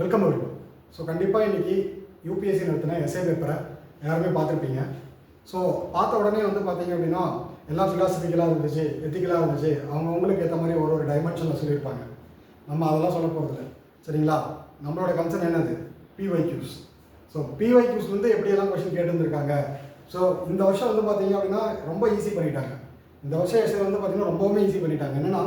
Welcome இருக்கும். So கண்டிப்பாக இன்றைக்கி யூபிஎஸ்சி நடத்தின எஸ்ஏ பேப்பரை எல்லாருமே பார்த்துருப்பீங்க. ஸோ பார்த்த உடனே வந்து பார்த்தீங்க அப்படின்னா எல்லாம் ஃபிலாசபிக்கலாக இருந்துச்சு, எத்திக்கலாக இருந்துச்சு, அவங்கவுங்களுக்கு ஏற்ற மாதிரி ஒரு டைமென்ஷனில் சொல்லியிருப்பாங்க. நம்ம அதெல்லாம் சொல்ல போகிறதில்ல, சரிங்களா? நம்மளோட கன்சர்ன் என்னது? பிஒய்க்யூஸ். ஸோ பிஒய்க்யூஸ் வந்து எப்படியெல்லாம் கொஸ்டின் கேட்டுருந்துருக்காங்க. ஸோ இந்த வருஷம் வந்து பார்த்தீங்க அப்படின்னா ரொம்ப ஈஸி பண்ணிட்டாங்க. இந்த வருஷம் எஸ்ஏ வந்து பார்த்தீங்கன்னா ரொம்பவுமே ஈஸி பண்ணிட்டாங்க. என்னென்னா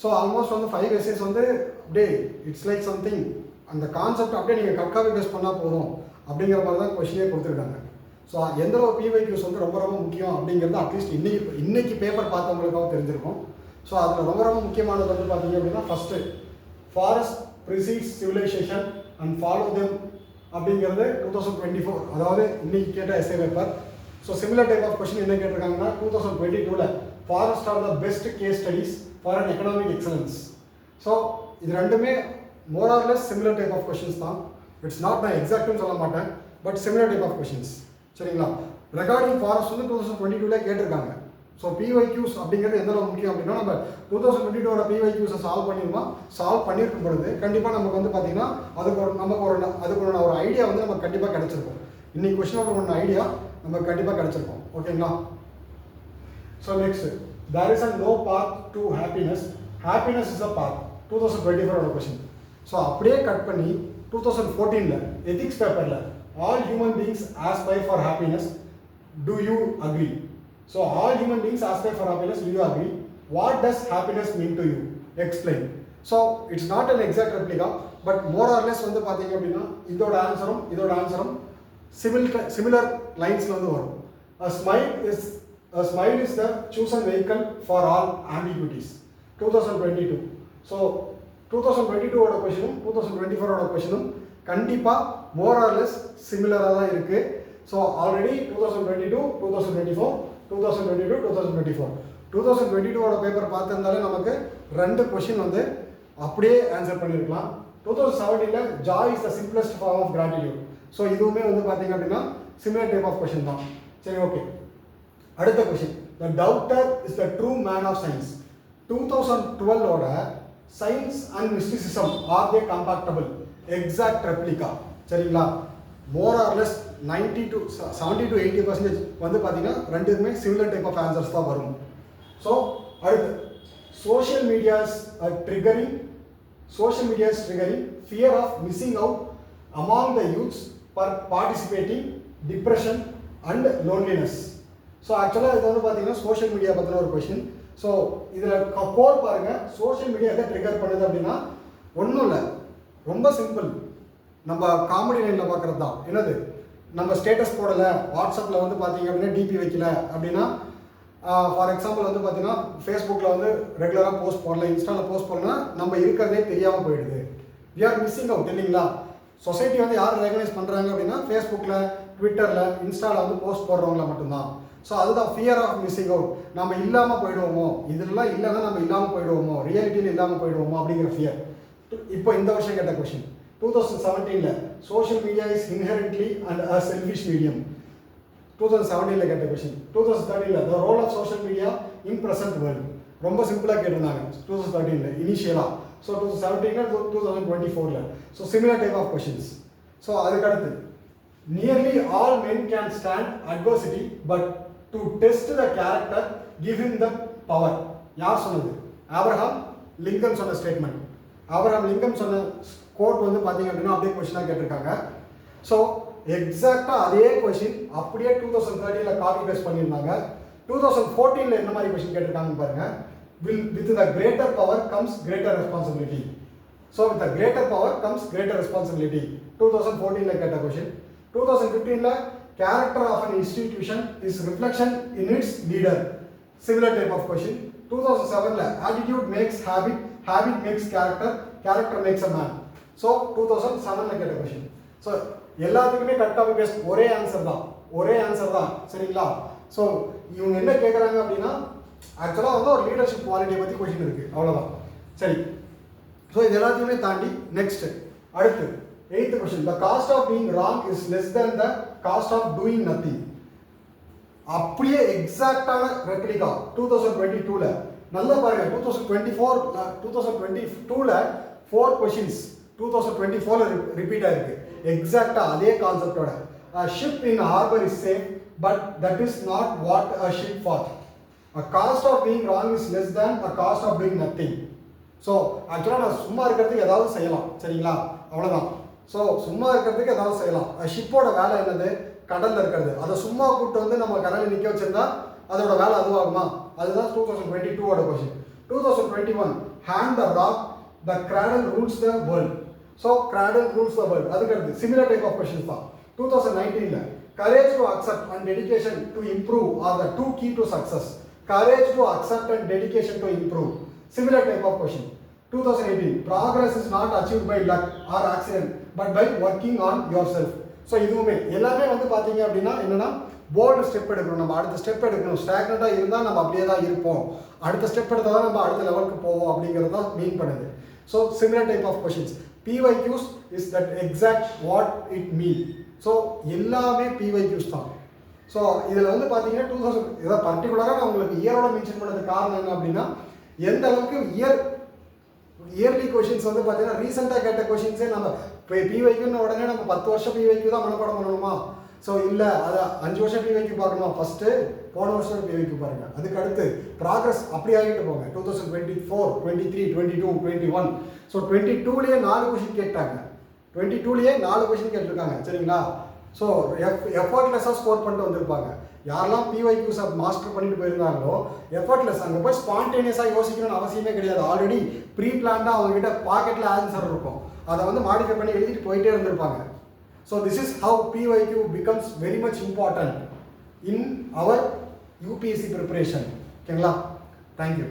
ஸோ ஆல்மோஸ்ட் வந்து 5 எஸ்ஏஸ் வந்து அப்படியே இட்ஸ் லைக் சம்திங் அந்த கான்செப்ட் அப்படியே நீங்கள் கட்காவே பேஸ் பண்ணால் போதும் அப்படிங்கிற மாதிரி தான் கொஷினே கொடுத்துருக்காங்க. ஸோ எந்த ஒரு பிஒய்க்யூஸ் வந்து ரொம்ப ரொம்ப முக்கியம் அப்படிங்கிறது அட்லீஸ்ட் இன்னைக்கு பேப்பர் பார்த்தவங்களுக்காக தெரிஞ்சிருக்கும். ஸோ அதில் ரொம்ப ரொம்ப முக்கியமானது வந்து பார்த்தீங்க அப்படின்னா first forest precedes civilization and follow them அப்படிங்கிறது 2024, அதாவது இன்னைக்கு கேட்ட essay paper. So similar type of question என்ன கேட்டிருக்காங்கன்னா 2022 forest are the best case studies for an economic excellence. So இது ரெண்டுமே more or less similar type of questions தான். It's not நான் எக்ஸாக்ட்னு சொல்ல மாட்டேன், but similar type of questions, சரிங்களா? ரெகார்டிங் ஃபாரஸ்ட் வந்து 2022 கேட்டிருக்காங்க. ஸோ பிஒய்க்யூஸ் அப்படிங்கிறது எந்த அளவுக்கு முக்கியம் அப்படின்னா நம்ம 2022 பிஒய்க்யூஸை சால்வ் பண்ணியிருக்கும் பொழுது கண்டிப்பாக நமக்கு வந்து பார்த்தீங்கன்னா அதுக்கு ஒரு ஐடியா வந்து நமக்கு கண்டிப்பாக கிடச்சிருக்கும். இன்னைக்கு கொஸ்டின் ஒரு ஐடியா நமக்கு கண்டிப்பாக கிடச்சிருக்கும், ஓகேங்களா? So next, there is a no path to happiness is a path 2024 question. So அப்படியே கட் பண்ணி 2014 எத்திக்ஸ் பேப்பரில் all human beings aspire for happiness, do you agree? So all human beings aspire for happiness, do you agree? What does happiness mean to you? Explain. So it's not an exact replica, but more or less வந்து பார்த்தீங்க அப்படின்னா இதோட ஆன்சரும் similar லைன்ஸில் வந்து வரும். A smile is the chosen vehicle for all ambiguities 2022. So 2022 கொஷினும் 2024 கொஷினும் கண்டிப்பாக மோர் or less சிமிலராக தான் இருக்குது. ஸோ ஆல்ரெடி 2022, 2024, 2022, 2022 பேப்பர் பார்த்துருந்தாலே நமக்கு 2 கொஷின் வந்து அப்படியே ஆன்சர் பண்ணியிருக்கலாம். 2017 joy is the simplest form of gratitude. So இதுவுமே வந்து பார்த்தீங்க அப்படின்னா சிமிலர் டைப் ஆஃப் கொஷின் தான். சரி, ஓகே. அடுத்த question, the doubter is the true man of science. 2012 science and mysticism are they compatible? Exact replica, சரிங்களா? More or less 70 to 80% வந்து பார்த்தீங்கன்னா ரெண்டுக்குமே சிமிலர் டைப் ஆஃப் ஆன்சர்ஸ் தான் வரும். ஸோ அடுத்து, social medias triggering fear of missing out among the youths participating depression and loneliness. So ஆக்சுவலாக இது வந்து பார்த்தீங்கன்னா சோஷியல் மீடியா பற்றின ஒரு கொஷின். ஸோ இதில் கோர் பாருங்கள், சோஷியல் மீடியா எதை ட்ரிகர் பண்ணுது அப்படின்னா ஒன்றும் இல்லை, ரொம்ப சிம்பிள். நம்ம காமெடி லைனில் பார்க்குறது தான். என்னது, நம்ம ஸ்டேட்டஸ் போடலை, வாட்ஸ்அப்பில் வந்து பார்த்தீங்க அப்படின்னா டிபி வைக்கல அப்படின்னா, ஃபார் எக்ஸாம்பிள் வந்து பார்த்தீங்கன்னா ஃபேஸ்புக்கில் வந்து ரெகுலராக போஸ்ட் போடல, இன்ஸ்டாவில் போஸ்ட் பண்ணால் நம்ம இருக்கிறதே தெரியாமல் போயிடுது. வி ஆர் மிஸ்ஸிங் அவுட், இல்லைங்களா? சொசைட்டி வந்து யார் ரெகனைஸ் பண்ணுறாங்க அப்படின்னா ஃபேஸ்புக்கில், ட்விட்டரில், இன்ஸ்டாவில் வந்து போஸ்ட் போடுறவங்கள மட்டும்தான். ஸோ அதுதான் ஃபியர் ஆஃப் மிஸ்ஸிங் அவுட். நம்ம இல்லாமல் போயிடுவோமோ, இதெல்லாம் இல்லைன்னா நம்ம இல்லாமல் போயிடுவோமோ, ரியாலிட்டியில் இல்லாமல் போயிடுவோமோ அப்படிங்கிற ஃபியர். இப்போ இந்த வருஷம் கேட்ட question 2017 social media is inherently and a selfish medium. 2017 கேட்ட question. 2013 the role of social media in present world. ரொம்ப சிம்பிளாக கேட்டிருந்தாங்க 2013 இனிஷியலாக. So 2017 2024. So similar type of questions. So அதுக்கடுத்து, nearly all men can stand adversity but to test the character give him the power. யார் சொன்னது? Abraham Lincoln சொன்ன statement. Abraham Lincoln சொன்ன quote வந்து பார்த்தீங்க அப்படின்னா அப்படியே கொஸ்டினாக கேட்டிருக்காங்க. ஸோ எக்ஸாக்டாக அதே கொஷின் அப்படியே 2013 காப்பி பேஸ்ட் பண்ணியிருந்தாங்க. 2014 என்ன மாதிரி கொஷின் கேட்டிருக்காங்கன்னு பாருங்க. With the greater power comes greater responsibility. So with the greater power comes greater responsibility 2014 கேட்ட question. 2015 character of an institution is reflection in its leader. Similar type of question. 2007 attitude makes habit makes character makes a man. So 2007 கேட்ட question. So எல்லாத்துக்குமே cut copy paste ஒரே answer தான், சரிங்களா? So இவங்க என்ன கேட்குறாங்க அப்படின்னா ஆக்சுவலாக வந்து ஒரு லீடர்ஷிப் குவாலிட்டியை பற்றி கொஷின் இருக்குது, அவ்வளோதான். சரி, ஸோ இது எல்லாத்தையுமே தாண்டி நெக்ஸ்ட் அடுத்து 8th question, the cost of being wrong is less than the cost of doing nothing. அப்படியே எக்ஸாக்டான ரெப்ளிகா 2022 நல்லா பாருங்க. 2022 4 questions 2024 ரிப்பீட் ஆயிருக்கு எக்ஸாக்டாக அதே கான்செப்டோட. Ship in harbour is safe but that is not what a ship for. A cost of being wrong is less than a cost of doing nothing. So ஆக்சுவலாக நான் சும்மா இருக்கிறதுக்கு ஏதாவது செய்யலாம், சரிங்களா, அவ்வளோதான். ஸோ சும்மா இருக்கிறதுக்கு ஏதாவது செய்யலாம். ஷிப்போட வேலை என்னது, கடலில் இருக்கிறது. அதை சும்மா கூப்பிட்டு வந்து நம்ம கடலில் நிற்க வச்சிருந்தா அதோட வேலை அதுவாகுமா? அதுதான் 2022ஓட question. 2021 hand the rock, the cradle rules the world. ஸோ cradle rules the world. அதுக்கடுத்து சிமிலர் டைப் ஆஃப் கொஷின்ஸ் தான். 2019 courage to accept and dedication to improve are the two key to success. Courage to accept and dedication to improve. Similar type of question. 2018 progress is not achieved by luck or accident but by working on yourself. So இதுவுமே எல்லாமே வந்து பார்த்தீங்க அப்படின்னா என்னன்னா bolt step எடுக்கணும். நம்ம அடுத்த step எடுக்கணும். ஸ்டாக்னட்டாக இருந்தால் நம்ம அப்படியே தான் இருப்போம். அடுத்த ஸ்டெப் எடுத்தால் தான் நம்ம அடுத்த லெவலுக்கு போவோம் அப்படிங்கிறது தான் மீன் பண்ணுது. So similar type of questions. PYQs is that exact what it mean. So எல்லாமே PYQs தான். ஸோ இதில் வந்து பார்த்தீங்கன்னா 2000 இதை பர்டிகுலராக நான் உங்களுக்கு இயரோட மென்ஷன் பண்ணதுக்கு காரணம் என்ன அப்படின்னா எந்த அளவுக்கு இயர்லி கொஷின்ஸ் வந்து பார்த்தீங்கன்னா ரீசெண்டாக கேட்ட கொஷின்ஸே நம்ம PYQன்னு உடனே நம்ம 10 வருஷம் PYQ தான் மனப்பாடம் பண்ணணுமா? ஸோ இல்லை, அதை 5 வருஷம் PYQ பார்க்கணும். ஃபஸ்ட்டு போன வருஷம் PYQ பாருங்கள். அதுக்கு அடுத்து ப்ராக்ரஸ் அப்படி ஆகிட்டு போங்க. 2024, 23, 22, 21. ஸோ 22லேயே 4 கொஷின் கேட்டாங்க. 22லேயே 4 கொஷின் கேட்டிருக்காங்க, சரிங்களா? ஸோ எஃபர்ட்லெஸ்ஸாக ஸ்கோர் பண்ணிட்டு வந்திருப்பாங்க. யாரெல்லாம் PYQஸை மாஸ்டர் பண்ணிட்டு போயிருந்தாங்களோ எஃபர்ட்லெஸ், அங்கே போய் ஸ்பான்டேனியஸாக யோசிக்கணும்னு அவசியமே கிடையாது. ஆல்ரெடி ப்ரீ பிளான்டாக அவங்ககிட்ட பாக்கெட்டில் ஆன்சர் இருக்கும். அதை வந்து மாடிஃபை பண்ணி எழுதிட்டு போயிட்டே இருந்திருப்பாங்க. So this is how PYQ becomes very much important in our UPSC preparation. ஓகேங்களா? தேங்க்யூ.